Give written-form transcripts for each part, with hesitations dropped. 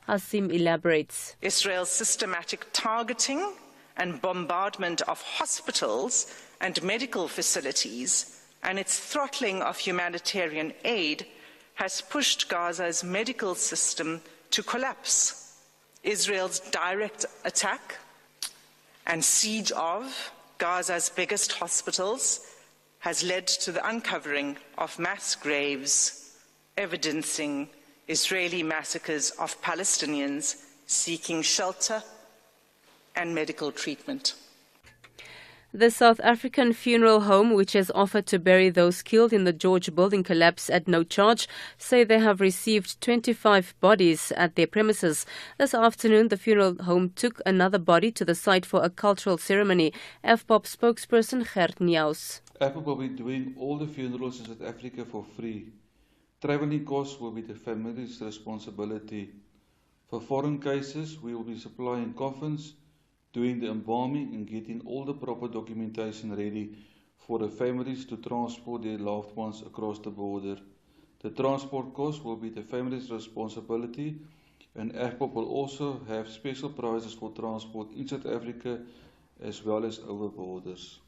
Hasim elaborates. Israel's systematic targeting and bombardment of hospitals and medical facilities and its throttling of humanitarian aid has pushed Gaza's medical system to collapse. Israel's direct attack and siege of Gaza's biggest hospitals has led to the uncovering of mass graves, evidencing Israeli massacres of Palestinians seeking shelter and medical treatment. The South African funeral home, which has offered to bury those killed in the George building collapse at no charge, say they have received 25 bodies at their premises. This afternoon, the funeral home took another body to the site for a cultural ceremony. FPOP spokesperson Gert Nieuws. FPOP will be doing all the funerals in South Africa for free. Travelling costs will be the family's responsibility. For foreign cases, we will be supplying coffins, doing the embalming and getting all the proper documentation ready for the families to transport their loved ones across the border. The transport cost will be the family's responsibility, and FPOP will also have special prices for transport in South Africa as well as over borders.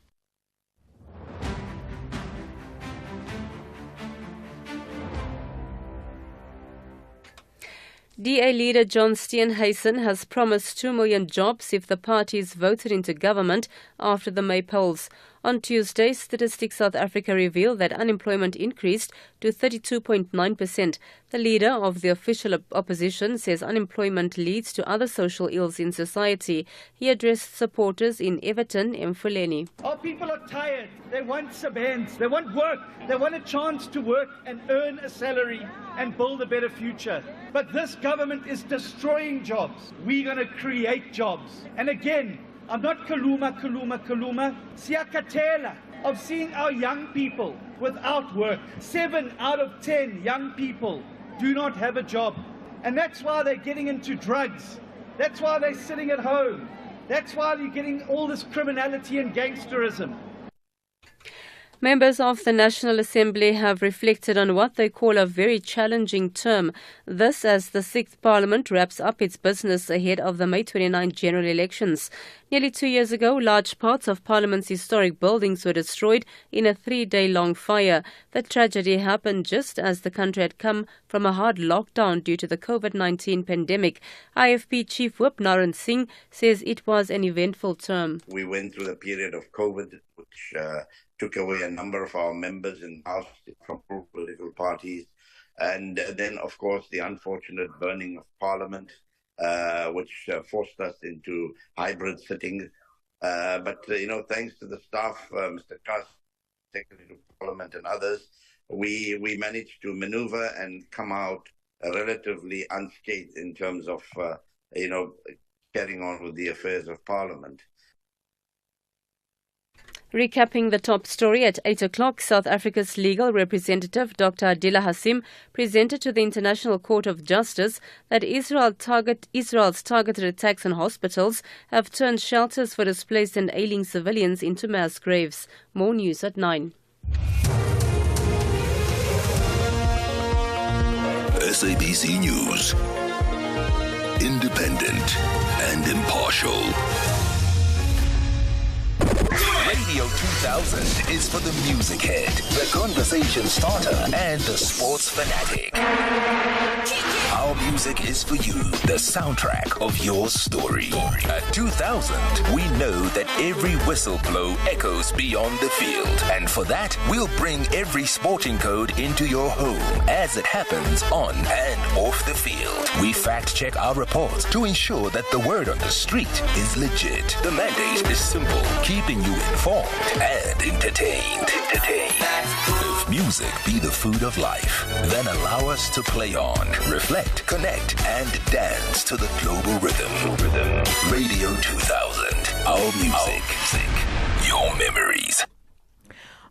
DA leader John Steenhuisen has promised 2 million jobs if the party is voted into government after the May polls. On Tuesday, Statistics South Africa revealed that unemployment increased to 32.9%. The leader of the official opposition says unemployment leads to other social ills in society. He addressed supporters in Everton and Mfuleni. Our people are tired. They want subsidies. They want work. They want a chance to work and earn a salary and build a better future. But this government is destroying jobs. We're going to create jobs. And again, I'm not kaluma. Siyakatela of seeing our young people without work. 7 out of 10 young people do not have a job. And that's why they're getting into drugs. That's why they're sitting at home. That's why you're getting all this criminality and gangsterism. Members of the National Assembly have reflected on what they call a very challenging term. This as the 6th Parliament wraps up its business ahead of the May 29 general elections. Nearly 2 years ago, large parts of Parliament's historic buildings were destroyed in a 3-day-long fire. The tragedy happened just as the country had come from a hard lockdown due to the COVID-19 pandemic. IFP Chief Whip Naran Singh says it was an eventful term. We went through the period of COVID, which took away a number of our members in the House from political parties. And then, of course, the unfortunate burning of Parliament, which forced us into hybrid sittings. But thanks to the staff, Mr. Kass, Secretary of Parliament and others, we managed to maneuver and come out relatively unscathed in terms of, carrying on with the affairs of Parliament. Recapping the top story at 8 o'clock, South Africa's legal representative Dr. Adila Hasim presented to the International Court of Justice that Israel's targeted attacks on hospitals have turned shelters for displaced and ailing civilians into mass graves. More news at 9. SABC News. Independent and impartial. Radio 2000 is for the music head, the conversation starter, and the sports fanatic. Our music is for you, the soundtrack of your story. At 2000, we know that every whistle blow echoes beyond the field. And for that, we'll bring every sporting code into your home as it happens on and off the field. We fact-check our reports to ensure that the word on the street is legit. The mandate is simple, keeping you informed and entertained. If music be the food of life, then allow us to play on, reflect, connect, and dance to the global rhythm. Radio 2000, our music, your memories.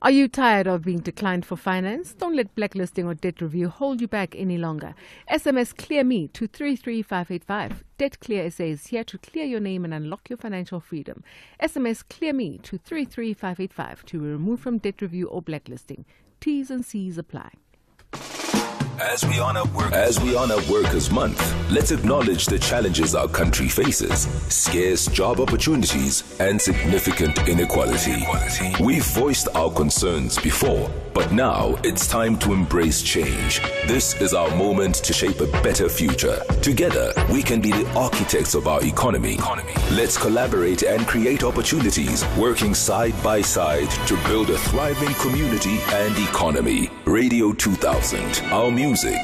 Are you tired of being declined for finance? Don't let blacklisting or debt review hold you back any longer. SMS Clear Me to 33585. Debt Clear SA is here to clear your name and unlock your financial freedom. SMS Clear Me to 33585 to be removed from debt review or blacklisting. T's and C's apply. As we honor Workers' Month, let's acknowledge the challenges our country faces: scarce job opportunities and significant inequality. We've voiced our concerns before, but now it's time to embrace change. This is our moment to shape a better future. Together, we can be the architects of our economy. Let's collaborate and create opportunities, working side by side to build a thriving community and economy. Radio 2000, our music,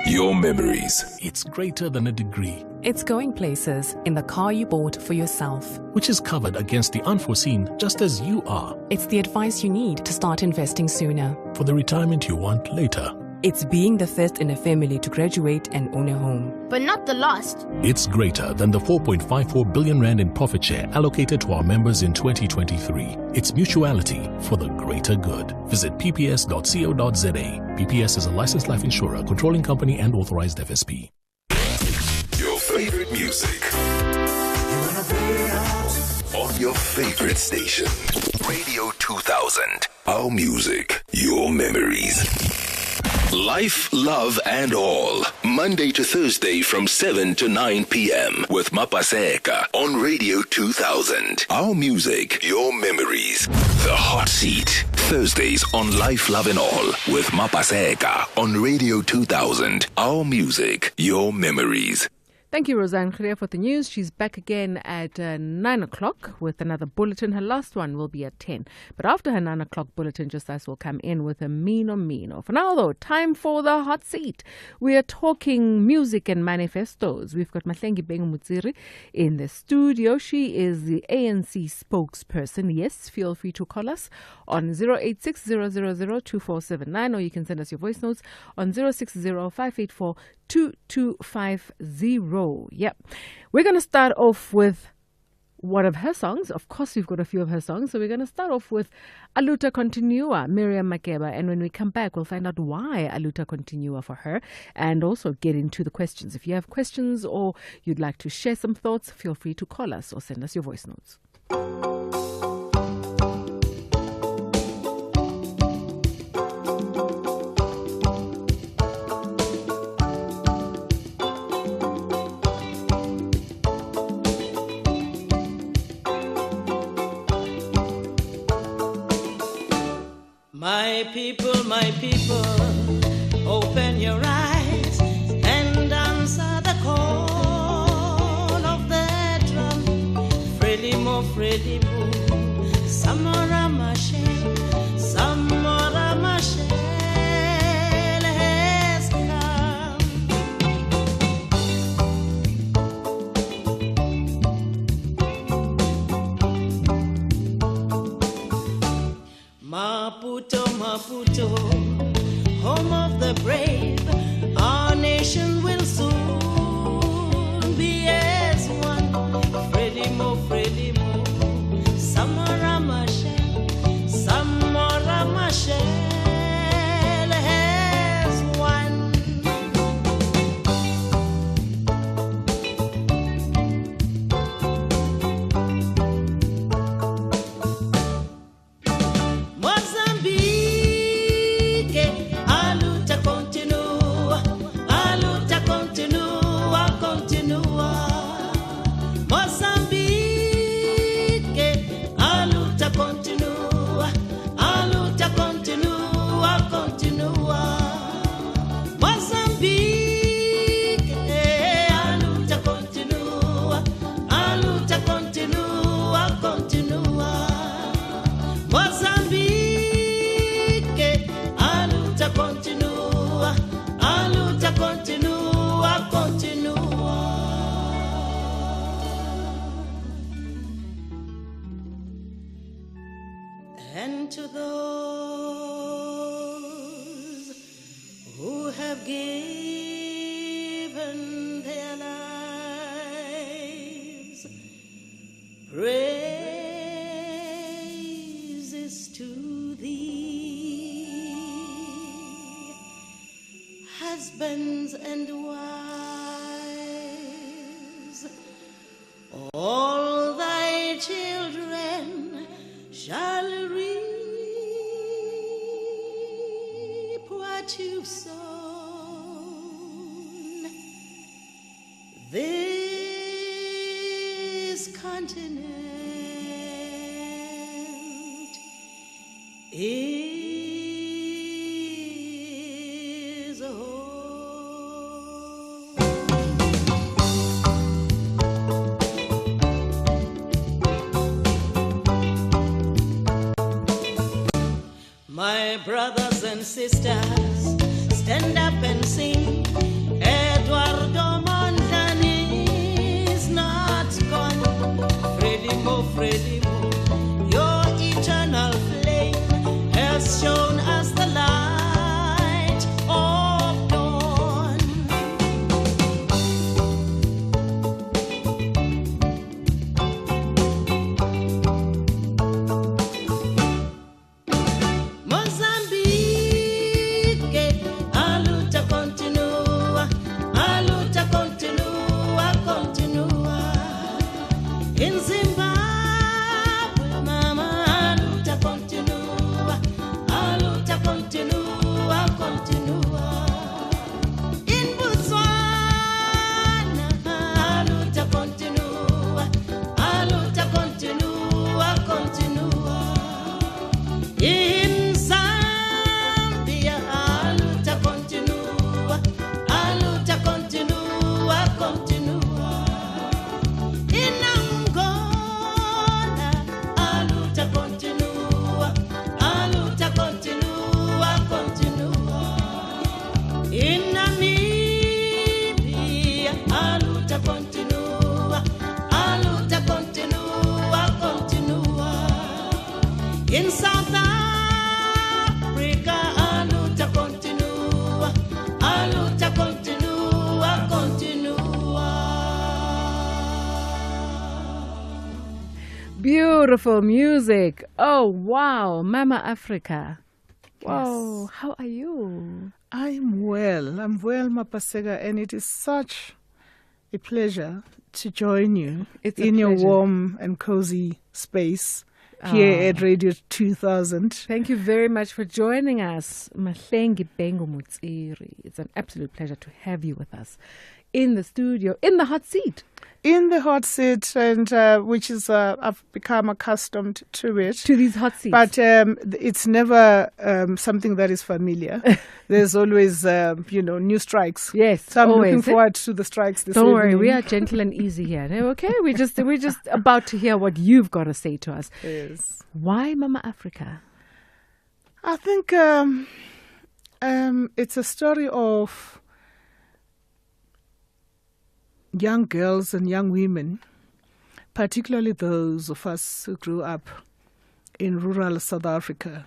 your memories. It's greater than a degree. It's going places in the car you bought for yourself, which is covered against the unforeseen, just as you are. It's the advice you need to start investing sooner, for the retirement you want later. It's being the first in a family to graduate and own a home, but not the last. It's greater than the 4.54 billion rand in profit share allocated to our members in 2023. It's mutuality for the greater good. Visit pps.co.za. PPS is a licensed life insurer, controlling company and authorized FSP. Your favorite music on your favorite station. Radio 2000. Our music, your memories. Life, love, and all. Monday to Thursday from 7 to 9 p.m. with Mapaseka on Radio 2000. Our music, your memories. The Hot Seat. Thursdays on Life, Love, and All with Mapaseka on Radio 2000. Our music, your memories. Thank you, Roseanne Khrea, for the news. She's back again at 9 o'clock with another bulletin. Her last one will be at 10. But after her 9 o'clock bulletin, just as will come in with a Mino. For now, though, time for the hot seat. We are talking music and manifestos. We've got Mahlengi Bhengu-Motsiri in the studio. She is the ANC spokesperson. Yes, feel free to call us on 086-000-2479, or you can send us your voice notes on 060-584-2250. Yep. We're going to start off with one of her songs. Of course, we've got a few of her songs. So we're going to start off with Aluta Continua, Miriam Makeba. And when we come back, we'll find out why Aluta Continua for her and also get into the questions. If you have questions or you'd like to share some thoughts, feel free to call us or send us your voice notes. My people, open your eyes and answer the call of the drum. Frelimo, Frelimo, Samora Machel, Samora Machel has come. Maputo, home of the brave, our nation will soon be as one. Frelimo, Samora Machel has won. And to those who have given their lives, praises to thee, husbands and wives, all thy children shall reap what you've sown. This continent is a home. My brothers and sisters, stand up and sing. Eduardo Mondlane is not gone. Freddie Mo, your eternal flame has shown us the light of dawn. Mozambique, a luta continua, continua. In Zimbabwe, mama, a luta continua, continua. In Botswana, a luta continua, continua. In Zambia, a luta continua, continua. In Angola, a luta continua, continua. In Namibia, a luta continua, continua. In South Africa, a luta continua, continua. Beautiful music. Oh, wow. Mama Africa. Wow. Yes. How are you? I'm well, Mapaseka, and it is such a pleasure to join you in your warm and cozy space here at Radio 2000. Thank you very much for joining us, Mahlengi Bhengu-Motsiri. It's an absolute pleasure to have you with us in the studio, in the hot seat. In the hot seat, and which is I've become accustomed to it. To these hot seats. But it's never something that is familiar. There's always, new strikes. Yes, so I'm always. looking forward to the strikes this Don't evening. worry, we are gentle and easy here. No, okay, we're just about to hear what you've got to say to us. Yes. Why Mama Africa? I think it's a story of young girls and young women, particularly those of us who grew up in rural South Africa,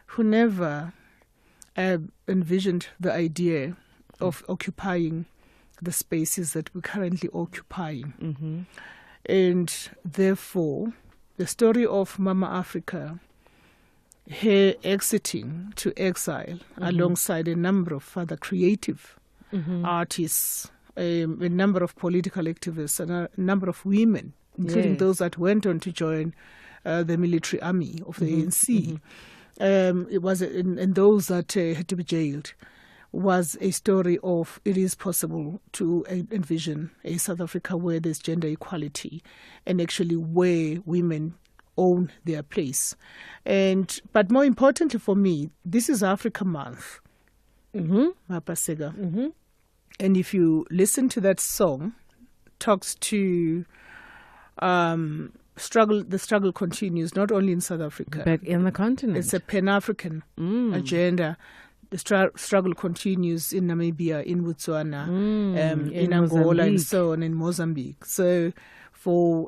who never envisioned the idea of occupying the spaces that we're currently occupying. And therefore, the story of Mama Africa, her exiting to exile alongside a number of other creative artists, a number of political activists, and a number of women, including those that went on to join the military army of the ANC. It was, and those that had to be jailed, was a story of it is possible to envision a South Africa where there's gender equality and actually where women own their place. But more importantly for me, this is Africa Month, Mapaseka. And if you listen to that song, talks to the struggle continues not only in South Africa, but in the continent. It's a Pan-African agenda. The struggle continues in Namibia, in Botswana, in Angola, and so on, in Mozambique. So,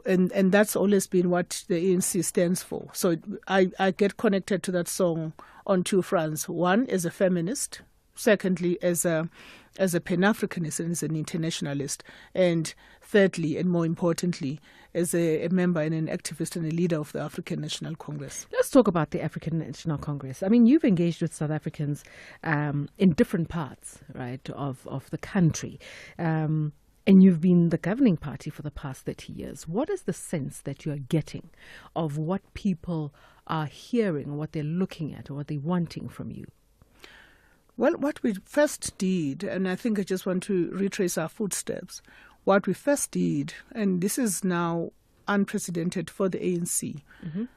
and that's always been what the ANC stands for. So I get connected to that song on two fronts. One, as a feminist. Secondly, as a Pan-Africanist and as an internationalist. And thirdly, and more importantly, as a member and an activist and a leader of the African National Congress. Let's talk about the African National Congress. I mean, you've engaged with South Africans in different parts, right, of the country. And you've been the governing party for the past 30 years. What is the sense that you are getting of what people are hearing, what they're looking at, or what they're wanting from you? Well, what we first did, and I think I just want to retrace our footsteps, what we first did, and this is now unprecedented for the ANC.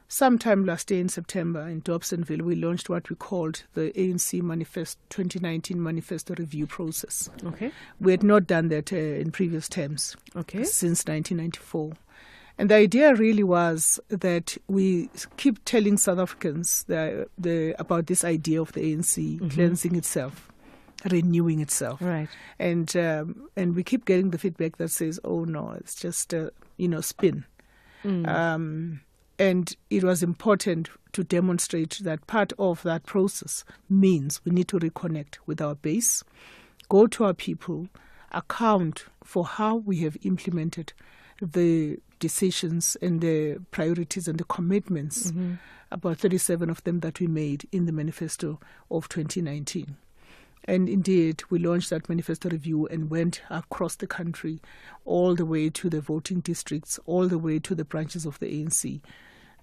Sometime last year in September in Dobsonville, we launched what we called the ANC 2019 Manifesto Review process. Okay. We had not done that in previous terms since 1994. And the idea really was that we keep telling South Africans about this idea of the ANC cleansing itself, renewing itself. Right. And we keep getting the feedback that says, oh no, it's just spin. And it was important to demonstrate that part of that process means we need to reconnect with our base, go to our people, account for how we have implemented the decisions and the priorities and the commitments, about 37 of them that we made in the manifesto of 2019. And indeed, we launched that manifesto review and went across the country, all the way to the voting districts, all the way to the branches of the ANC,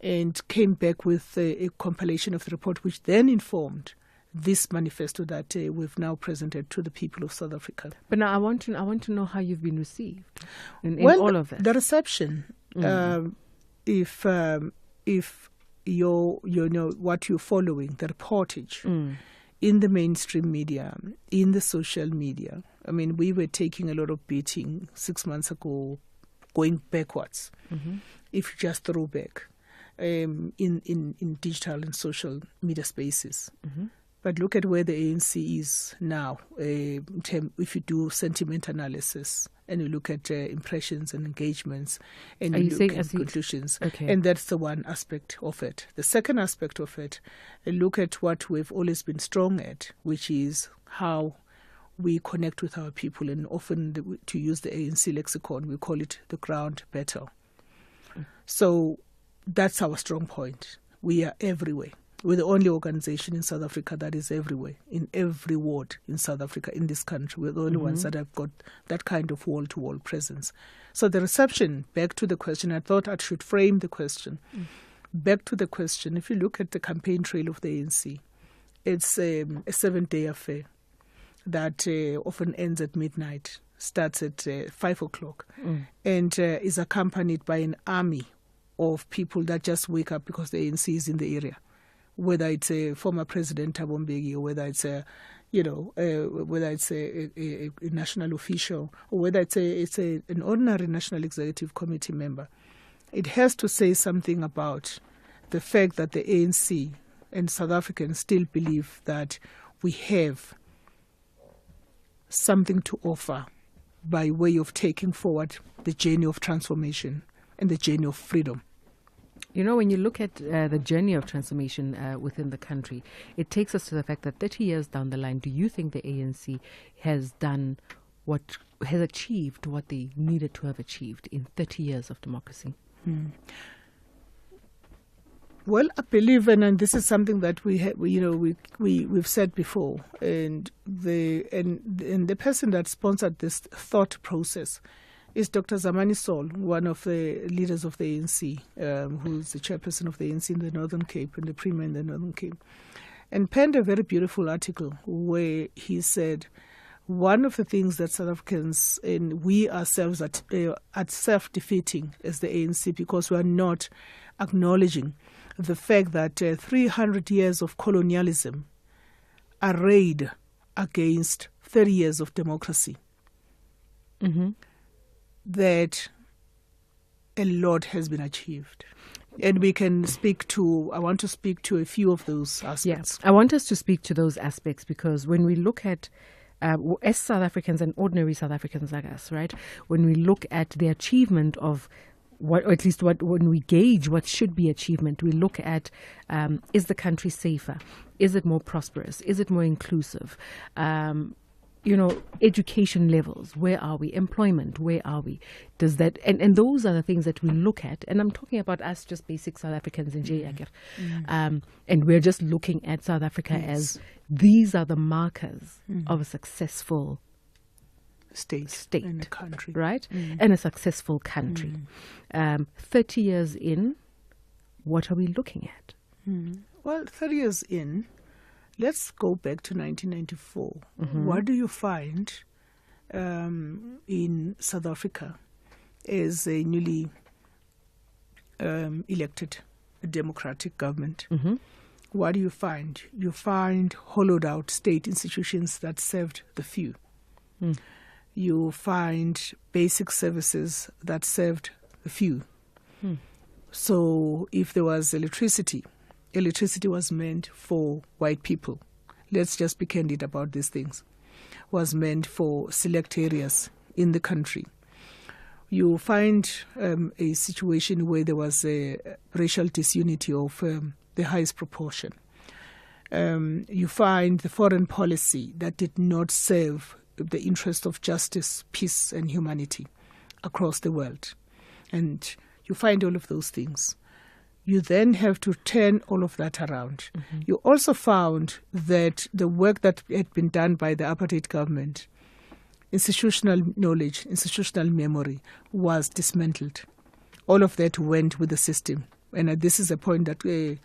and came back with a compilation of the report, which then informed this manifesto that we've now presented to the people of South Africa. But now I want to know how you've been received in all of that. The reception, if you know what you're following, the reportage in the mainstream media, in the social media. I mean, we were taking a lot of beating 6 months ago, going backwards. If you just throw back in digital and social media spaces. But look at where the ANC is now. If you do sentiment analysis and you look at impressions and engagements and you look at conclusions, and that's the one aspect of it. The second aspect of it, look at what we've always been strong at, which is how we connect with our people, and often, to use the ANC lexicon, we call it the ground battle. So that's our strong point. We are everywhere. We're the only organization in South Africa that is everywhere, in every ward in South Africa, in this country. We're the only ones that have got that kind of wall-to-wall presence. So the reception, back to the question, I thought I should frame the question. Back to the question, if you look at the campaign trail of the ANC, it's a 7-day affair that often ends at midnight, starts at 5 o'clock, and is accompanied by an army of people that just wake up because the ANC is in the area. Whether it's a former President Thabo Mbeki, or whether it's a national official, or whether it's an ordinary National Executive Committee member, it has to say something about the fact that the ANC and South Africans still believe that we have something to offer by way of taking forward the journey of transformation and the journey of freedom. You know, when you look at the journey of transformation within the country, it takes us to the fact that 30 years down the line, do you think the ANC has achieved what they needed to have achieved in 30 years of democracy? Well, I believe, and this is something that we've said before, and the person that sponsored this thought process is Dr. Zamani Sol, one of the leaders of the ANC, who's the chairperson of the ANC in the Northern Cape and the Premier in the Northern Cape, and penned a very beautiful article where he said, one of the things that South Africans and we ourselves are self-defeating as the ANC, because we are not acknowledging the fact that 300 years of colonialism arrayed against 30 years of democracy. That a lot has been achieved. And we can I want to speak to a few of those aspects. I want us to speak to those aspects, because when we look at, as South Africans and ordinary South Africans like us, right, when we look at the achievement of when we gauge what should be achievement, we look at, is the country safer? Is it more prosperous? Is it more inclusive? Education levels, where are we? Employment, where are we? Does that, and those are the things that we look at. And I'm talking about us, just basic South Africans in Jayager. And we're just looking at South Africa as these are the markers of a successful state in a country, right? And a successful country. 30 years in, what are we looking at? Well, 30 years in, let's go back to 1994. What do you find in South Africa as a newly elected democratic government, what do you find? You find hollowed out state institutions that served the few. You find basic services that served the few. So if there was electricity was meant for white people. Let's just be candid about these things. Was meant for select areas in the country. You find a situation where there was a racial disunity of the highest proportion. You find the foreign policy that did not serve the interest of justice, peace, and humanity across the world. And you find all of those things. You then have to turn all of that around. You also found that the work that had been done by the apartheid government, institutional knowledge, institutional memory, was dismantled. All of that went with the system. And this is a point that Comrade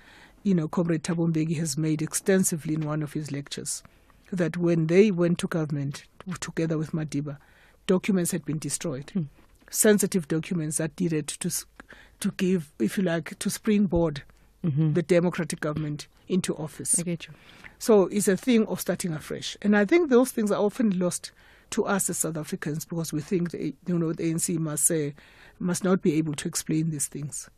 Thabo Mbeki has made extensively in one of his lectures, that when they went to government together with Madiba, documents had been destroyed. Sensitive documents that needed to give, if you like, to springboard the democratic government into office. I get you. So it's a thing of starting afresh. And I think those things are often lost to us as South Africans because we think the ANC must not be able to explain these things,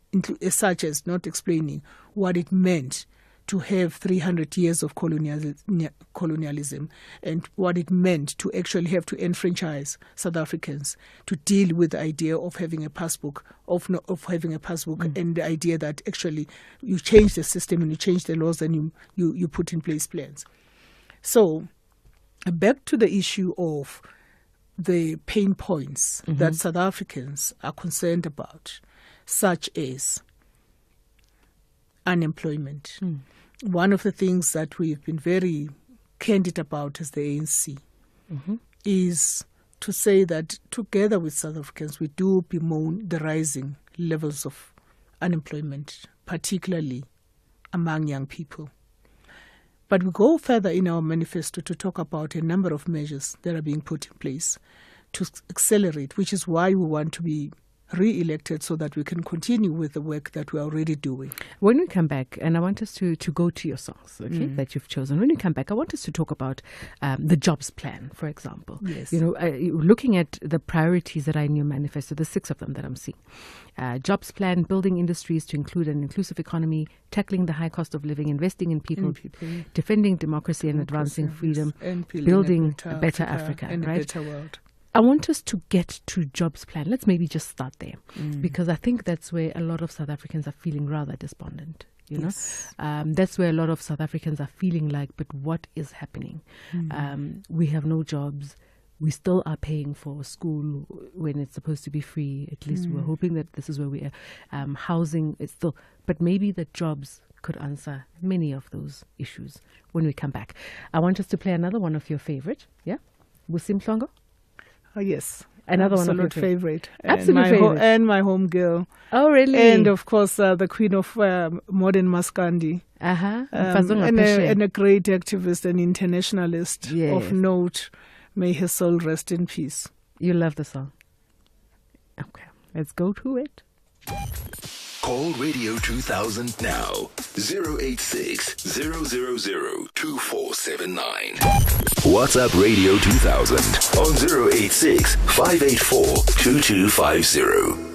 such as not explaining what it meant to have 300 years of colonialism and what it meant to actually have to enfranchise South Africans to deal with the idea of having a passbook, and the idea that actually you change the system and you change the laws and you put in place plans. So back to the issue of the pain points that South Africans are concerned about, such as unemployment. One of the things that we've been very candid about as the ANC is to say that together with South Africans, we do bemoan the rising levels of unemployment, particularly among young people. But we go further in our manifesto to talk about a number of measures that are being put in place to accelerate, which is why we want to be re-elected so that we can continue with the work that we're already doing. When we come back, and I want us to go to your songs, that you've chosen. When we come back, I want us to talk about the jobs plan, for example. Yes. Looking at the priorities that are in your manifesto, the 6 of them that I'm seeing. Jobs plan, building industries to include an inclusive economy, tackling the high cost of living, investing in people, defending democracy and advancing freedom, and building a better Africa, and right? a better world. I want us to get to jobs plan. Let's maybe just start there, because I think that's where a lot of South Africans are feeling rather despondent. That's where a lot of South Africans are feeling like, but what is happening? We have no jobs. We still are paying for school when it's supposed to be free. At least we're hoping that this is where we are. Housing is still, but maybe the jobs could answer many of those issues when we come back. I want us to play another one of your favorite. Yeah, Busim Mhlongo. Oh, yes. Another Absolute one of your favorite. Absolute favorite. And my home girl. Oh, really? And, of course, the queen of modern Maskandi. And a great activist and internationalist of note. May her soul rest in peace. You love the song. Okay, let's go to it. Call Radio 2000 now. 086 000 2479. WhatsApp Radio 2000 on 086 584 2250.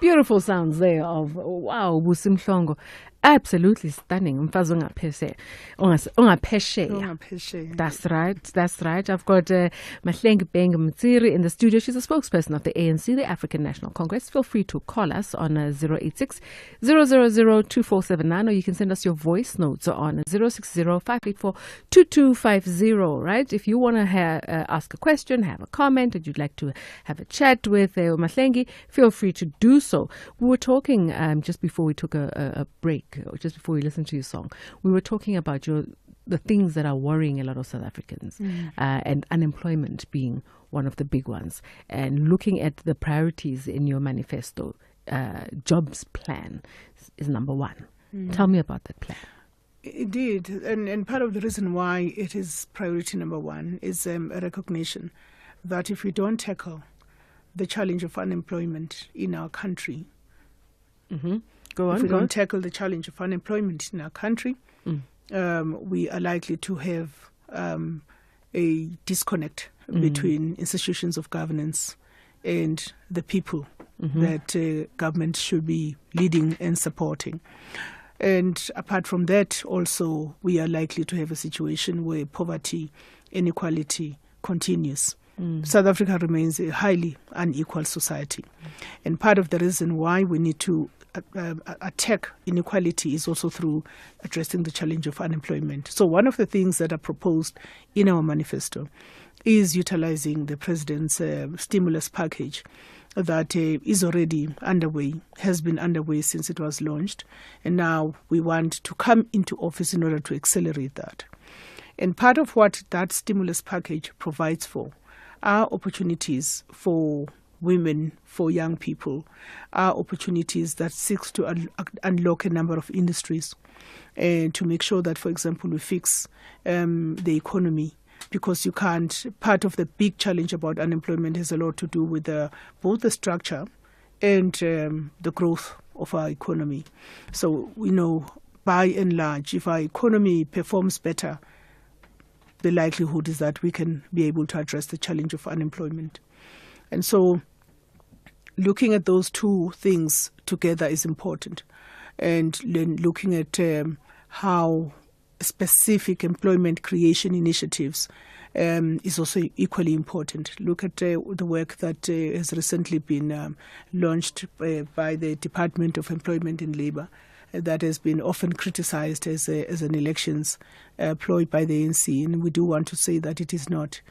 Beautiful sounds there of, wow, Busimhlongo. Absolutely stunning. Mfazi ungaphesheya. That's right. I've got Mahlengi Bhengu-Motsiri in the studio. She's a spokesperson of the ANC, the African National Congress. Feel free to call us on 086-000-2479, or you can send us your voice notes on 060-584-2250, right? If you want to ask a question, have a comment, and you'd like to have a chat with Mahlengi, feel free to do so. We were talking just before we took a break, or just before we listened to your song, we were talking about the things that are worrying a lot of South Africans, and unemployment being one of the big ones. And looking at the priorities in your manifesto, jobs plan is number one. Tell me about that plan. Indeed, and part of the reason why it is priority number one is a recognition that if we don't tackle the challenge of unemployment in our country, don't tackle the challenge of unemployment in our country, we are likely to have a disconnect between institutions of governance and the people that government should be leading and supporting. And apart from that, also, we are likely to have a situation where poverty, inequality continues. South Africa remains a highly unequal society. And part of the reason why we need to attack inequality is also through addressing the challenge of unemployment. So one of the things that are proposed in our manifesto is utilizing the President's stimulus package that is already underway, has been underway since it was launched. And now we want to come into office in order to accelerate that. And part of what that stimulus package provides for are opportunities for women, for young people are opportunities that seeks to unlock a number of industries to make sure that, for example, we fix the economy. Because you can't, part of the big challenge about unemployment has a lot to do with both the structure and the growth of our economy. So we know, by and large, if our economy performs better, the likelihood is that we can be able to address the challenge of unemployment. And so looking at those two things together is important. And then looking at how specific employment creation initiatives is also equally important. Look at the work that has recently been launched by the Department of Employment and Labour that has been often criticized as an elections ploy by the ANC, and we do want to say that it is not.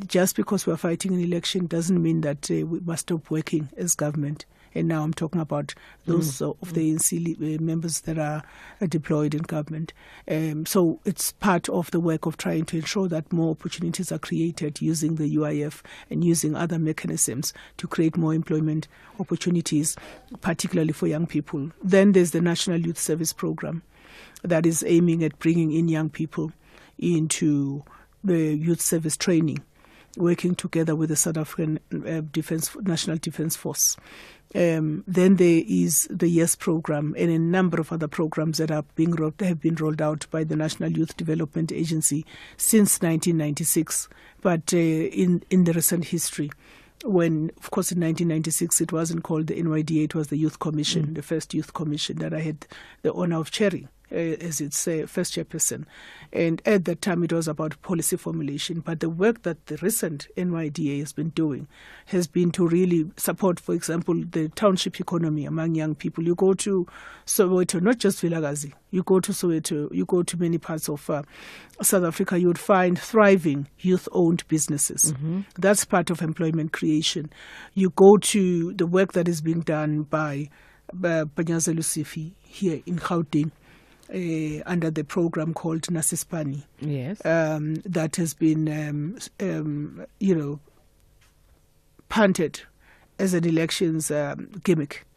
Just because we're fighting an election doesn't mean that we must stop working as government. And now I'm talking about those of the ANC members that are deployed in government. So it's part of the work of trying to ensure that more opportunities are created using the UIF and using other mechanisms to create more employment opportunities, particularly for young people. Then there's the National Youth Service Program that is aiming at bringing in young people into the youth service training, working together with the South African National Defence Force. Then there is the YES program and a number of other programs that have been rolled out by the National Youth Development Agency since 1996. But in the recent history, when, of course, in 1996 it wasn't called the NYDA, it was the Youth Commission, the first Youth Commission that I had the honor of chairing as its first chairperson. And at that time it was about policy formulation. But the work that the recent NYDA has been doing has been to really support, for example, the township economy among young people. You go to Soweto, not just Vilakazi, you go to Soweto, you go to many parts of South Africa, you would find thriving youth-owned businesses. That's part of employment creation. You go to the work that is being done by Panyaza Lusifi here in Gauteng, under the program called Nasispani. Yes. That has been, punted as an elections gimmick.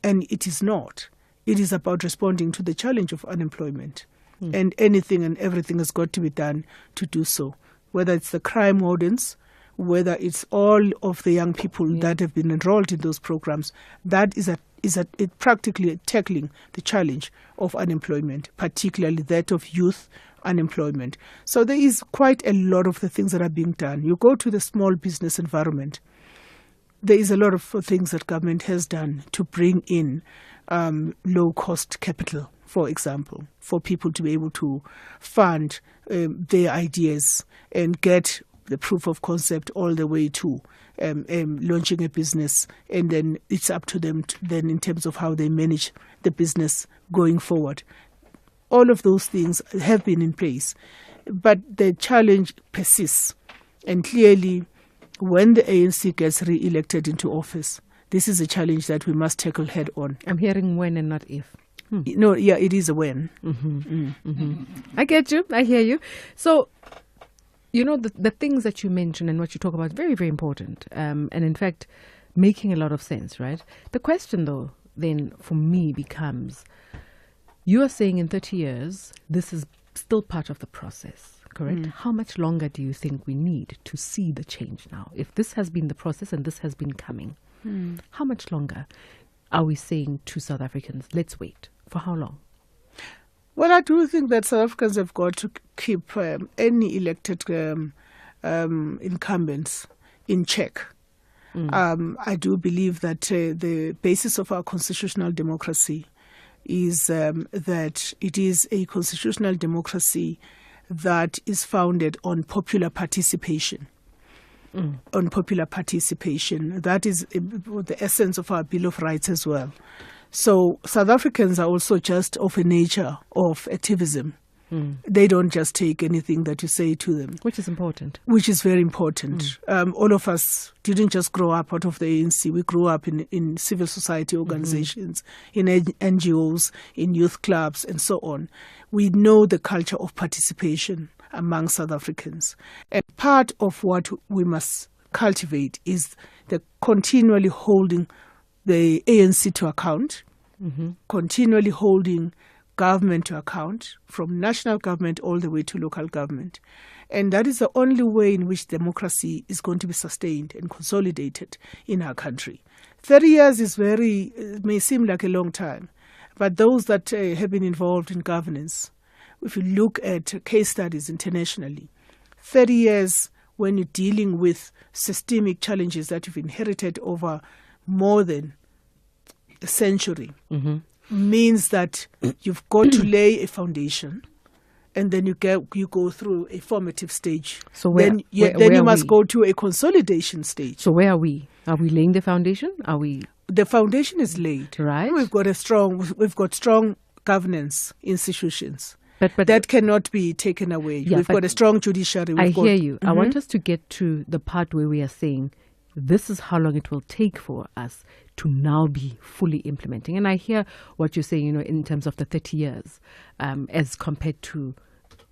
And it is not. It is about responding to the challenge of unemployment. And anything and everything has got to be done to do so. Whether it's the crime wardens, whether it's all of the young people that have been enrolled in those programs, that is practically tackling the challenge of unemployment, particularly that of youth unemployment. So there is quite a lot of the things that are being done. You go to the small business environment, there is a lot of things that government has done to bring in low-cost capital, for example, for people to be able to fund their ideas and get the proof of concept all the way to launching a business, and then it's up to them then in terms of how they manage the business going forward. All of those things have been in place, but the challenge persists. And clearly, when the ANC gets re-elected into office, this is a challenge that we must tackle head on. I'm hearing when and not if. No, yeah, it is a when. I get you. I hear you. So, you know, the things that you mention and what you talk about is very, very important. And in fact, making a lot of sense, right? The question, though, then for me becomes, you are saying in 30 years, this is still part of the process, correct? How much longer do you think we need to see the change now? If this has been the process and this has been coming, how much longer are we saying to South Africans, let's wait? For how long? Well, I do think that South Africans have got to keep any elected incumbents in check. I do believe that the basis of our constitutional democracy is that it is a constitutional democracy that is founded on popular participation. On popular participation. That is the essence of our Bill of Rights as well. So South Africans are also just of a nature of activism. They don't just take anything that you say to them. Which is important. Which is very important. All of us didn't just grow up out of the ANC. We grew up in civil society organizations, in NGOs, in youth clubs, and so on. We know the culture of participation among South Africans. And part of what we must cultivate is they're continually holding the ANC to account, continually holding government to account, from national government all the way to local government. And that is the only way in which democracy is going to be sustained and consolidated in our country. 30 years is may seem like a long time, but those that have been involved in governance, if you look at case studies internationally, 30 years when you're dealing with systemic challenges that you've inherited over more than a century, means that you've got to lay a foundation, and then you go through a formative stage. So then you must go to a consolidation stage. So where are we? Are we laying the foundation? The foundation is laid. Right. We've got strong governance institutions. But that cannot be taken away. Yeah, we've got a strong judiciary. I hear you. I want us to get to the part where we are saying this is how long it will take for us to now be fully implementing. And I hear what you're saying, in terms of the 30 years as compared to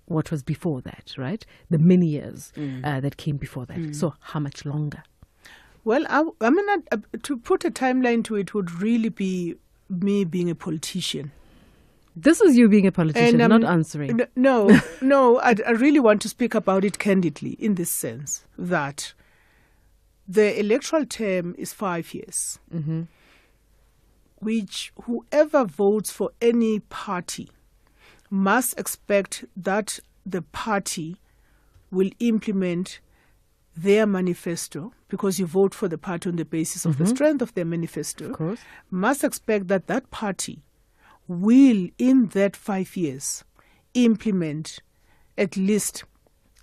what was before that, right? The many years that came before that. So how much longer? Well, to put a timeline to it would really be me being a politician. This is you being a politician, not answering. No, I really want to speak about it candidly in this sense that the electoral term is 5 years, which whoever votes for any party must expect that the party will implement their manifesto, because you vote for the party on the basis of the strength of their manifesto. Of course. Must expect that party will, in that 5 years, implement at least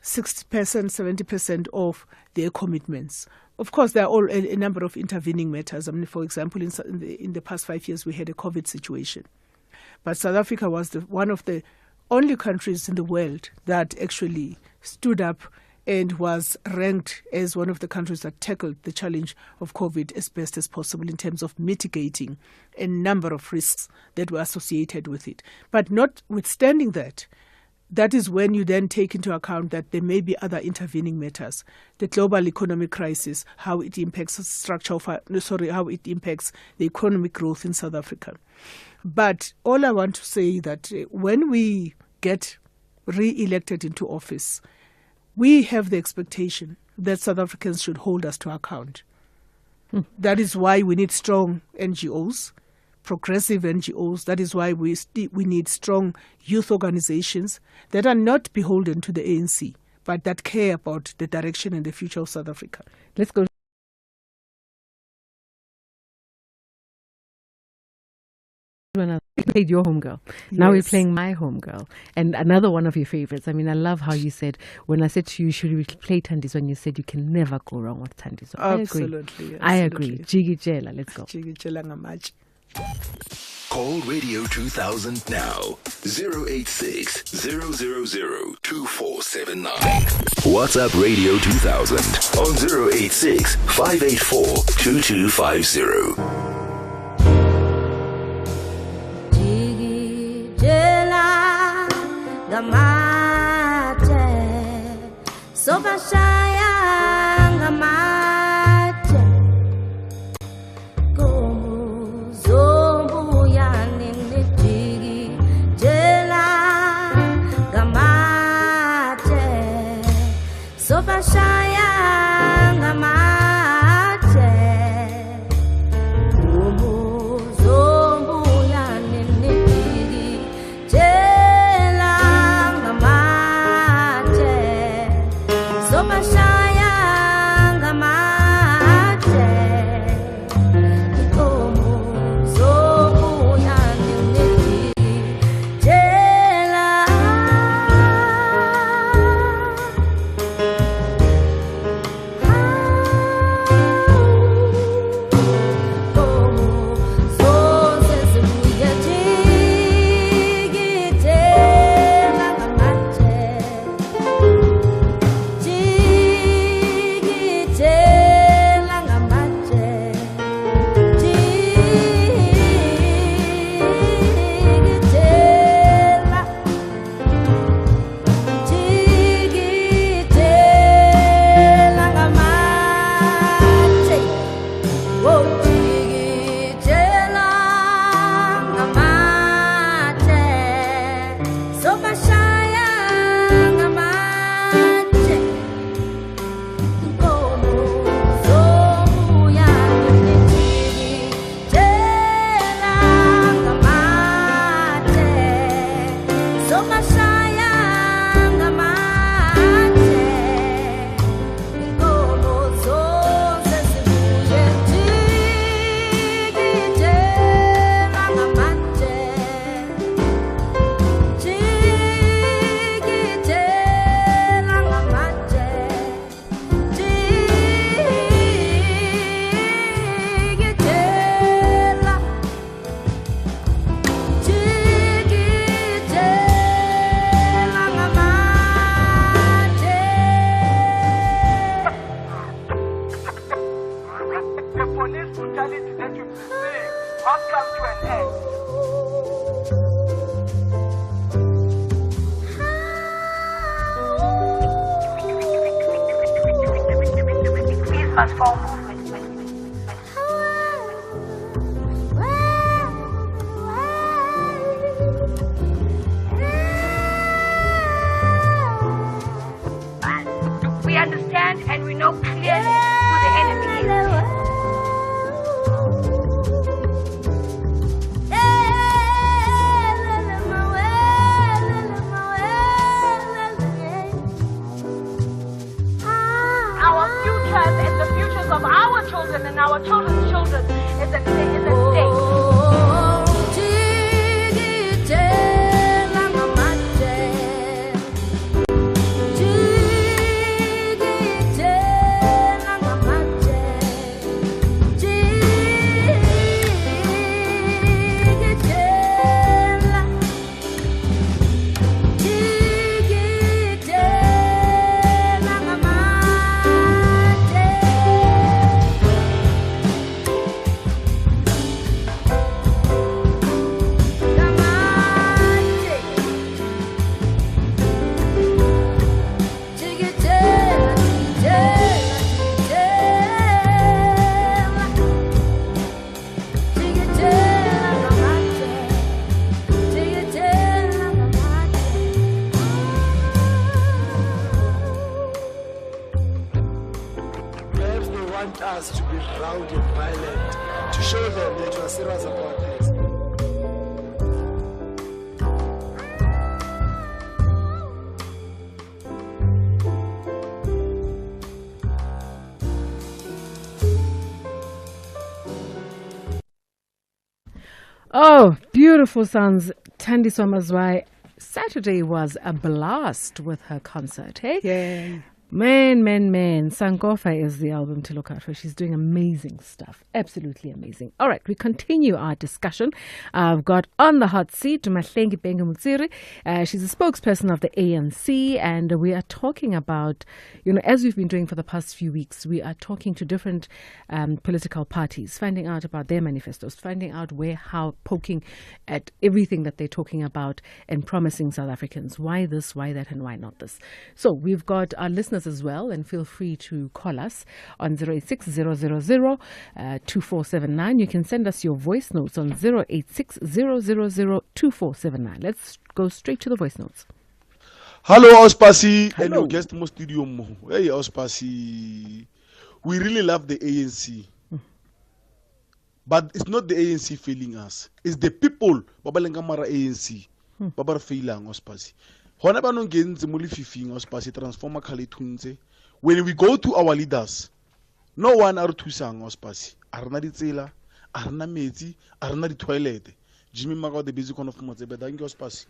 60%, 70% of their commitments. Of course, there are all a number of intervening matters. For example, in the past 5 years, we had a COVID situation. But South Africa was one of the only countries in the world that actually stood up and was ranked as one of the countries that tackled the challenge of COVID as best as possible in terms of mitigating a number of risks that were associated with it. But notwithstanding that, that is when you then take into account that there may be other intervening matters. The global economic crisis, how it impacts how it impacts the economic growth in South Africa. But all I want to say that when we get re-elected into office, we have the expectation that South Africans should hold us to account. That is why we need strong NGOs, progressive NGOs. That is why we need strong youth organizations that are not beholden to the ANC, but that care about the direction and the future of South Africa. Let's go. We played your homegirl. Now we're playing my homegirl. And another one of your favorites. I mean, I love how you said, when I said to you, should we play Thandiswa, and you said you can never go wrong with Thandiswa. Absolutely. I agree. Jiggy Jela, let's go. Jiggy Jela ngamaj. Call Radio 2000 now. 086 000 2479. WhatsApp Radio 2000 on 086 584 2250. Gamate, soba shaya gamate, como zombu yani nitigi jela gamate, soba shaya gamate, como zombu yani nitigi jela. So much must come to an end. Peace must fall movement. We understand and we know clearly who the enemy is. Our futures and the futures of our children and our children's children is at stake. Us to be loud and violent, to show them that you are serious about this. Oh, beautiful sounds. Thandi Somazwai. Saturday was a blast with her concert, hey? Yeah. Man. Sankofa is the album to look out for. She's doing amazing stuff. Absolutely amazing. All right, we continue our discussion. I've got on the hot seat Mahlengi Bhengu-Motsiri. She's a spokesperson of the ANC, and we are talking about, as we've been doing for the past few weeks, we are talking to different political parties, finding out about their manifestos, finding out how poking at everything that they're talking about and promising South Africans. Why this, why that, and why not this? So we've got our listeners as well, and feel free to call us on 086-000-2479. You can send us your voice notes on 086-000-2479. Let's go straight to the voice notes. Hello, Ospasi. And your guest mo studio mo. Hey, Ospasi. We really love the ANC. But it's not the ANC failing us. It's the people. Babalengamara ANC. Babar failang, Ospasi. When we go to our leaders, no one are two sang Ospasi. Arna di tsela, arna metsi, arna di toilet. Jimmy Mago the basic of Motsebe, thank you, Ospasi.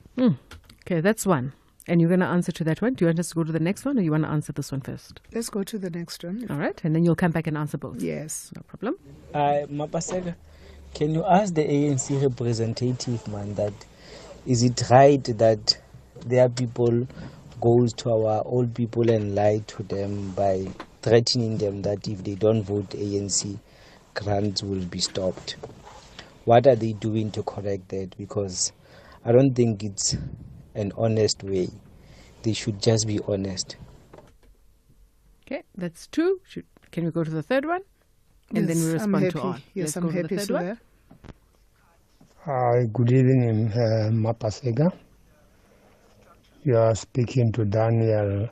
Okay, that's one. And you're going to answer to that one? Do you want us to go to the next one, or you want to answer this one first? Let's go to the next one. All right, and then you'll come back and answer both. Yes. No problem. Mapaseka, can you ask the ANC representative, man, that is it right that their people goes to our old people and lie to them by threatening them that if they don't vote ANC, grants will be stopped? What are they doing to correct that? Because I don't think it's an honest way. They should just be honest. Okay, that's two. Can we go to the third one? And then we respond to all. Yes, I'm happy to that. Hi, good evening, Mapaseka. You are speaking to Daniel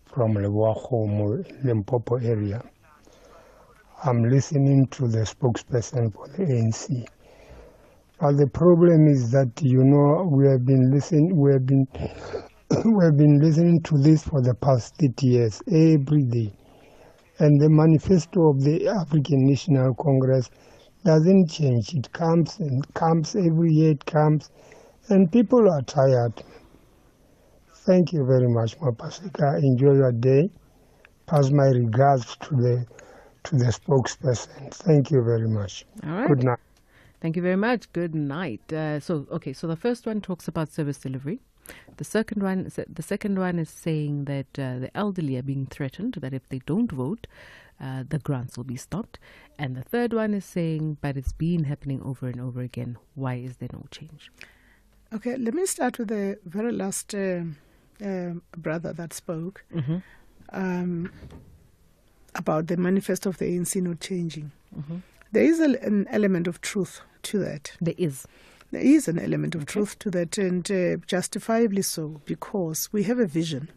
from Lewahomo, Limpopo area. I'm listening to the spokesperson for the ANC. But the problem is that, we have been listening to this for the past 30 years, every day. And the manifesto of the African National Congress doesn't change. It comes and comes every year, it comes, and people are tired. Thank you very much, Mapaseka. Enjoy your day. Pass my regards to the spokesperson. Thank you very much. All right. Good night. Thank you very much. Good night. So the first one talks about service delivery. The second one is saying that the elderly are being threatened, that if they don't vote, the grants will be stopped. And the third one is saying, but it's been happening over and over again. Why is there no change? Okay, let me start with the very last brother that spoke about the manifesto of the ANC not changing. There is an element of truth to that. There is an element of truth to that, and justifiably so, because we have a vision.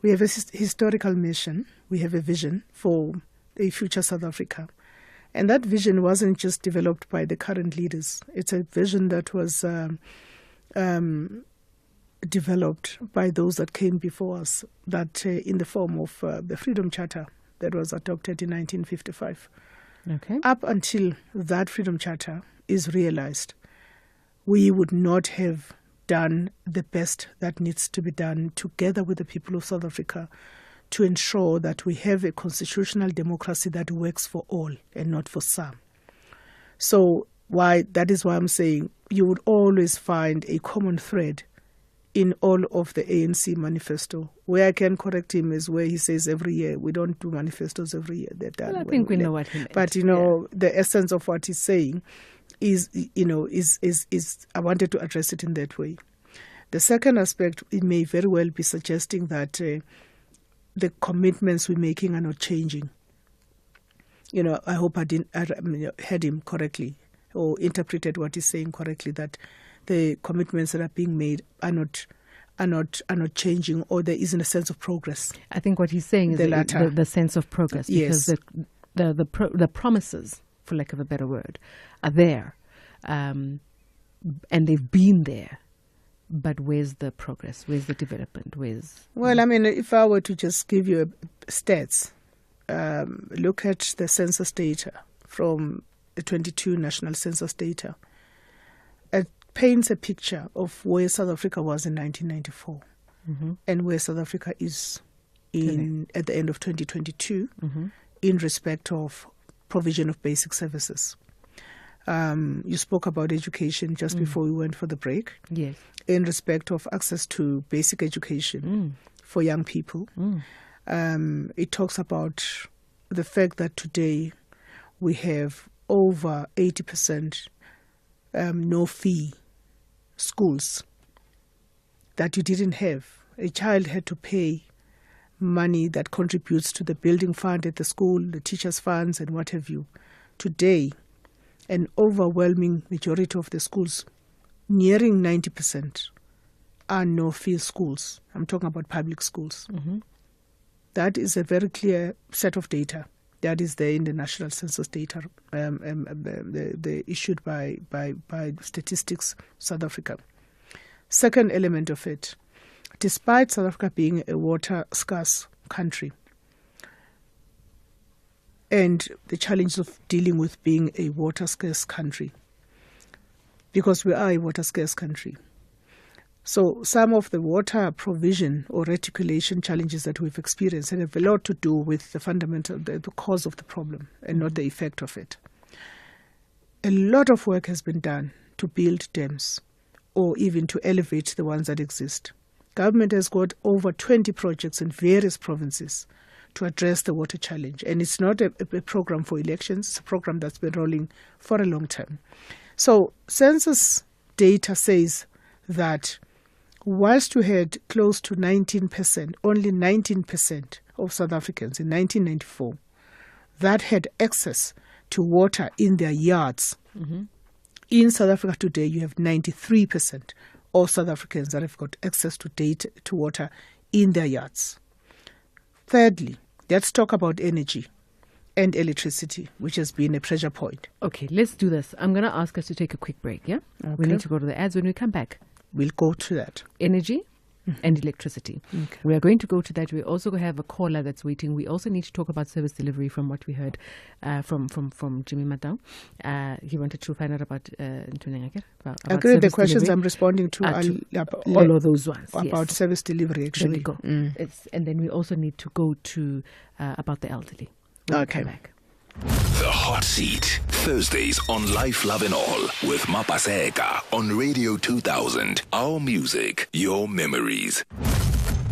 We have a historical mission. We have a vision for a future South Africa. And that vision wasn't just developed by the current leaders. It's a vision that was developed by those that came before us, that in the form of the Freedom Charter that was adopted in 1955. Okay. Up until that Freedom Charter is realized, we would not have done the best that needs to be done together with the people of South Africa to ensure that we have a constitutional democracy that works for all and not for some. So that is why I'm saying you would always find a common thread in all of the ANC manifesto. Where I can correct him is where he says every year, we don't do manifestos every year. They're done. Well, I think we know what he meant. But, the essence of what he's saying is I wanted to address it in that way. The second aspect, it may very well be suggesting that the commitments we're making are not changing. I hope I heard him correctly or interpreted what he's saying correctly, that the commitments that are being made are not changing, or there isn't a sense of progress. I think what he's saying is the sense of progress, because the promises, for lack of a better word, are there, and they've been there. But where's the progress? Where's the development? Well, if I were to just give you stats, look at the census data from the 22 national census data. It paints a picture of where South Africa was in 1994 and where South Africa is at the end of 2022 in respect of provision of basic services. You spoke about education just before we went for the break. Yes. In respect of access to basic education for young people. It talks about the fact that today we have over 80% no-fee schools that you didn't have. A child had to pay money that contributes to the building fund at the school, the teachers' funds, and what have you. Today, an overwhelming majority of the schools, nearing 90%, are no-fee schools. I'm talking about public schools. That is a very clear set of data that is there in the national census data issued by Statistics South Africa. Second element of it, despite South Africa being a water-scarce country and the challenge of dealing with being a water-scarce country, because we are a water-scarce country. So some of the water provision or reticulation challenges that we've experienced have a lot to do with the cause of the problem and not the effect of it. A lot of work has been done to build dams or even to elevate the ones that exist. Government has got over 20 projects in various provinces to address the water challenge. And it's not a program for elections, it's a program that's been rolling for a long time. So census data says that whilst we had close to 19%, only 19% of South Africans in 1994 that had access to water in their yards. In South Africa today, you have 93% of South Africans that have got access to water in their yards. Thirdly, let's talk about energy and electricity, which has been a pressure point. Okay, let's do this. I'm going to ask us to take a quick break, yeah? Okay. We need to go to the ads. When we come back, we'll go to that. Energy and electricity. Okay. We are going to go to that. We also have a caller that's waiting. We also need to talk about service delivery from what we heard from Jimmy Matau. He wanted to find out about agree the questions delivery. I'm responding to all of those ones. About service delivery, actually. There we go. And then we also need to go to about the elderly. We'll come back. The Hot Seat, Thursdays on Life, Love and All with Mapaseka on Radio 2000. Our music, your memories.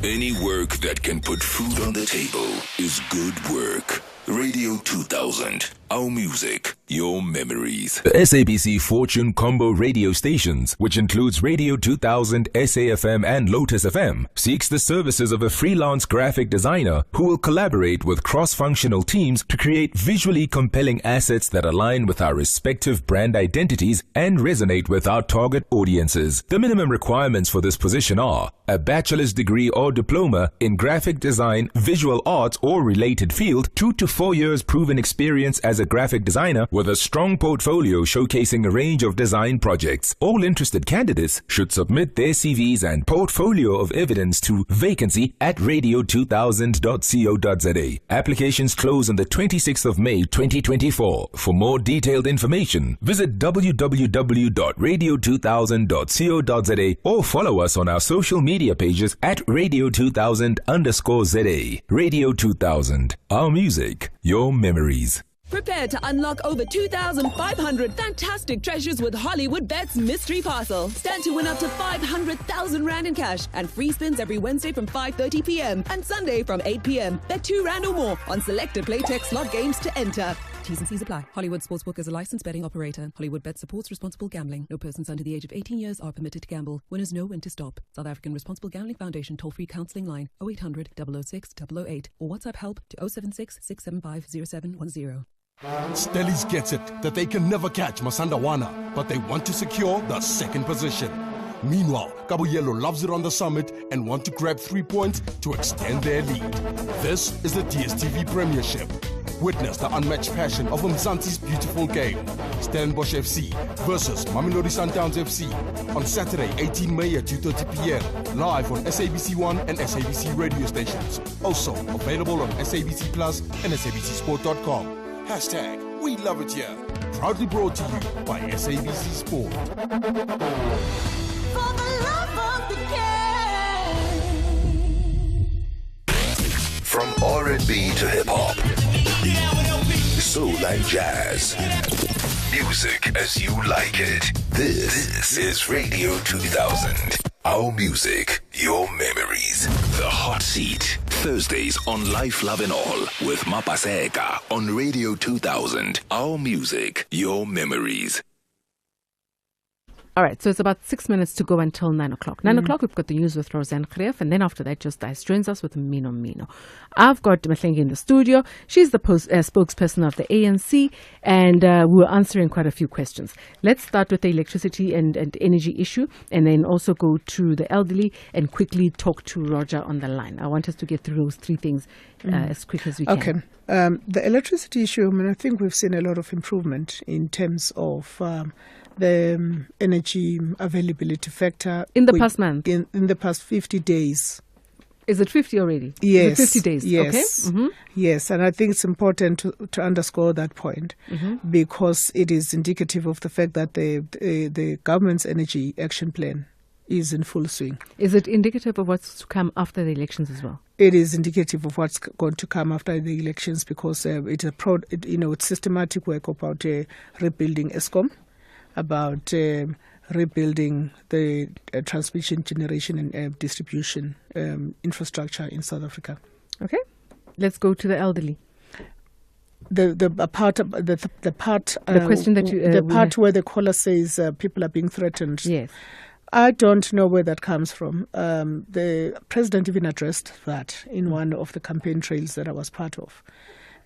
Any work that can put food on the table is good work. Radio 2000. Our music, your memories. The SABC Fortune Combo radio stations, which includes Radio 2000, SAFM and Lotus FM, seeks the services of a freelance graphic designer who will collaborate with cross-functional teams to create visually compelling assets that align with our respective brand identities and resonate with our target audiences. The minimum requirements for this position are a bachelor's degree or diploma in graphic design, visual arts or related field, 2 to 4 years proven experience as a graphic designer with a strong portfolio showcasing a range of design projects. All interested candidates should submit their CVs and portfolio of evidence to vacancy@radio2000.co.za. Applications close on the 26th of May 2024. For more detailed information, visit www.radio2000.co.za or follow us on our social media pages at radio2000_ZA. Radio 2000. Our music, your memories. Prepare to unlock over 2,500 fantastic treasures with Hollywood Bet's Mystery Parcel. Stand to win up to 500,000 Rand in cash and free spins every Wednesday from 5:30 p.m. and Sunday from 8 p.m. Bet 2 Rand or more on selected Playtech slot games to enter. T's and C's apply. Hollywood Sportsbook is a licensed betting operator. Hollywood Bet supports responsible gambling. No persons under the age of 18 years are permitted to gamble. Winners know when to stop. South African Responsible Gambling Foundation toll-free counselling line 0800 006 008 or WhatsApp help to 076 675 0710. Stellies gets it that they can never catch Masandawana, but they want to secure the second position. Meanwhile, Cabo Yellow loves it on the summit and want to grab 3 points to extend their lead. This is the DSTV Premiership. Witness the unmatched passion of Mzansi's beautiful game. Stellenbosch FC versus Mamelodi Sundowns FC on Saturday, 18 May at 2:30 p.m. live on SABC1 and SABC radio stations. Also available on SABC Plus and SABCSport.com. Hashtag We Love It Here. Proudly brought to you by SABC Sport. For the love of the game. From R&B to hip-hop, soul and jazz, music as you like it. This is Radio 2000. Our music, your memories. The Hot Seat. Thursdays on Life, Love and All with Mapaseka on Radio 2000. Our music, your memories. All right, so it's about 6 minutes to go until 9 o'clock. 9 o'clock, we've got the news with Roseanne Greef, and then after that, Just Dice joins us with Mino Mino. I've got Mahlengi in the studio. She's the spokesperson of the ANC, and we're answering quite a few questions. Let's start with the electricity and energy issue, and then also go to the elderly and quickly talk to Roger on the line. I want us to get through those three things as quick as we can. Okay. The electricity issue, I think we've seen a lot of improvement in terms of the energy availability factor. In the past month? In the past 50 days. Is it 50 already? Yes. Is it 50 days? Yes. Okay. Mm-hmm. Yes, and I think it's important to underscore that point because it is indicative of the fact that the government's energy action plan is in full swing. Is it indicative of what's to come after the elections as well? It is indicative of what's going to come after the elections because it's it's systematic work about rebuilding ESCOM, about rebuilding the transmission, generation and distribution infrastructure in South Africa. Okay, let's go to the elderly. The question that the part where the caller says people are being threatened. Yes. I don't know where that comes from. The president even addressed that in one of the campaign trails that I was part of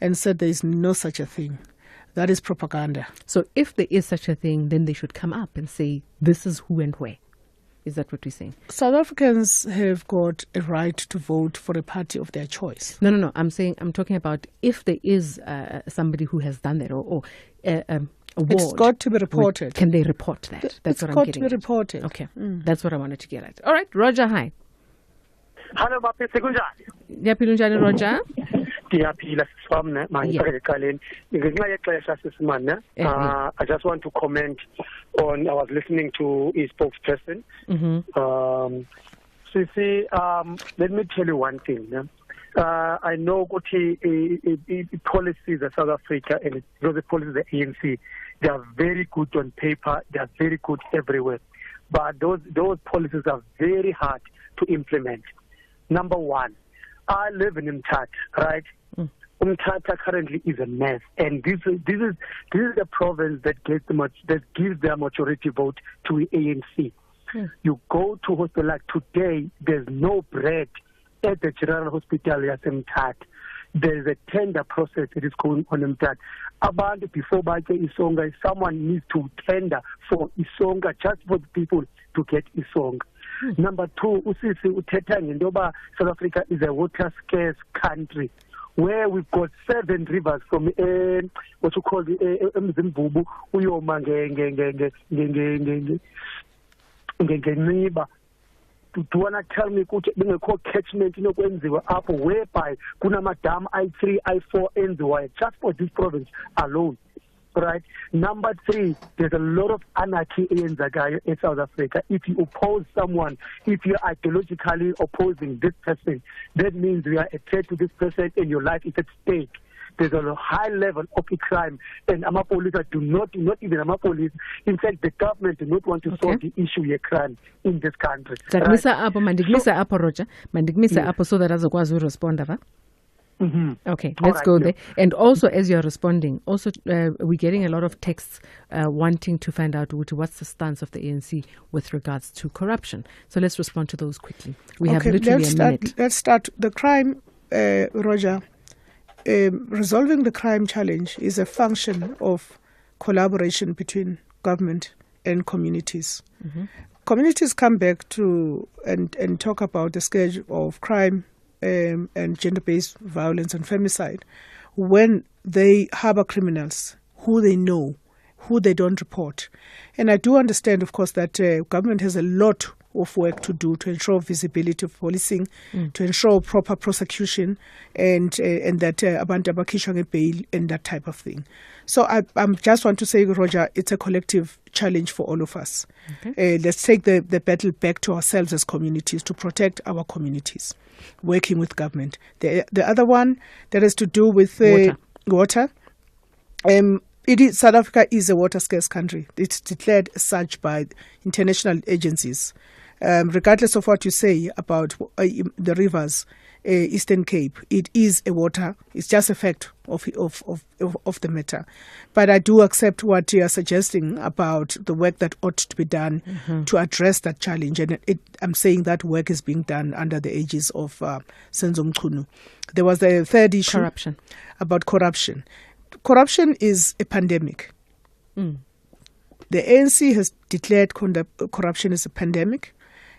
and said there is no such a thing. That is propaganda. So if there is such a thing, then they should come up and say, this is who and where. Is that what we're saying? South Africans have got a right to vote for a party of their choice. No. I'm talking about if there is somebody who has done that or it's got to be reported. Can they report that? That's what I'm getting at. It's got to be reported. Okay. That's what I wanted to get at. All right. Roger, hi. Hello, Mapaseka Mokwele. Yaphila Roger. Ndiyaphila siswamna manje ekaleni ngenxa yexesha sisimana I just want to comment on I was listening to his spokesperson. Let me tell you one thing. I know policies of South Africa and the policies of the ANC, they are very good on paper, they are very good everywhere. But those policies are very hard to implement. Number one, I live in Mthatha, right? Umtata currently is a mess, and this is the province that gives their majority vote to ANC. You go to hospital like today, there's no bread at the General Hospital Yasemtat. There's a tender process that is going on in that. Abantu before Bake Isonga, someone needs to tender for Isonga just for the people to get Isonga. Number two, usisi uthetha ngendoba South Africa is a water scarce country where we've got 7 rivers from what you call the Mzimbubu uyoma ngeniba. Do you want to tell me ukuthi bengekho catchment inokwenziwa apho whereby kunamadam I3 I4 enziwayo just for this province alone? Right. Number 3, there's a lot of anarchy in South Africa. If you oppose someone, if you're ideologically opposing this person, that means you are a threat to this person and your life is at stake. There's a high level of crime, and Amapolisa do not even Amapolisa. In fact, the government do not want to solve the issue of crime in this country. Mandigmisa apo Roger, mandigmisa apo so that azokwazi respond ava. Okay, let's go there. And also, as you're responding, also we're getting a lot of texts wanting to find out what's the stance of the ANC with regards to corruption. So let's respond to those quickly. We have literally a minute. Let's start the crime, Roger. Resolving the crime challenge is a function of collaboration between government and communities. Communities come back to and talk about the scourge of crime and gender-based violence and femicide when they harbor criminals who they know, who they don't report. And I do understand, of course, that government has a lot of work to do to ensure visibility of policing, to ensure proper prosecution, and that abantu abakhishwa ngebail and that type of thing. So I just want to say, Roger, it's a collective challenge for all of us. Let's take the battle back to ourselves as communities to protect our communities, working with government. The other one that has to do with water. South Africa is a water scarce country. It's declared as such by international agencies. Regardless of what you say about the rivers, Eastern Cape, it is a water. It's just a fact of the matter. But I do accept what you are suggesting about the work that ought to be done to address that challenge. And I'm saying that work is being done under the aegis of Senzo Mchunu. There was the third issue about corruption. Corruption is a pandemic. The ANC has declared corruption as a pandemic.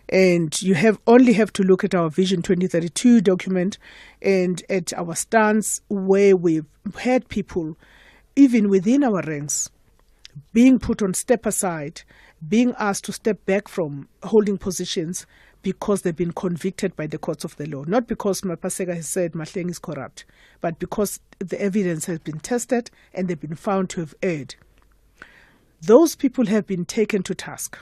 And you only have to look at our Vision 2032 document and at our stance where we've had people, even within our ranks, being put on step aside, being asked to step back from holding positions because they've been convicted by the courts of the law. Not because Mapaseka has said Mahlengi is corrupt, but because the evidence has been tested and they've been found to have erred. Those people have been taken to task.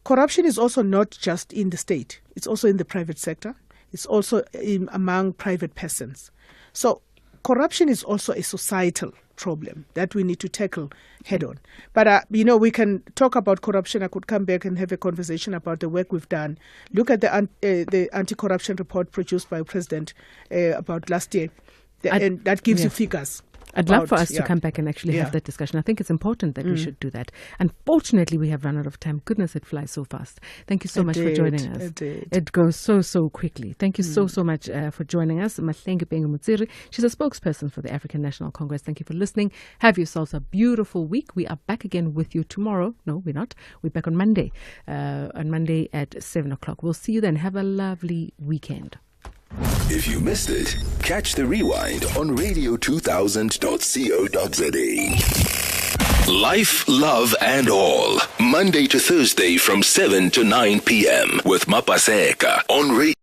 Corruption is also not just in the state. It's also in the private sector. It's also among private persons. So corruption is also a societal problem that we need to tackle head on. But, we can talk about corruption. I could come back and have a conversation about the work we've done. Look at the anti-corruption report produced by the President about last year. And that gives you figures. I'd love for us to come back and actually have that discussion. I think it's important that we should do that. Unfortunately, we have run out of time. Goodness, it flies so fast. Thank you so much for joining us. It goes so quickly. Thank you so much for joining us. Mahlengi Bhengu-Motsiri. She's a spokesperson for the African National Congress. Thank you for listening. Have yourselves a beautiful week. We are back again with you tomorrow. No, we're not. We're back on Monday. On Monday at 7 o'clock. We'll see you then. Have a lovely weekend. If you missed it, catch the rewind on radio2000.co.za. Life, love, and all. Monday to Thursday from 7 to 9 p.m. with Mapaseka on radio.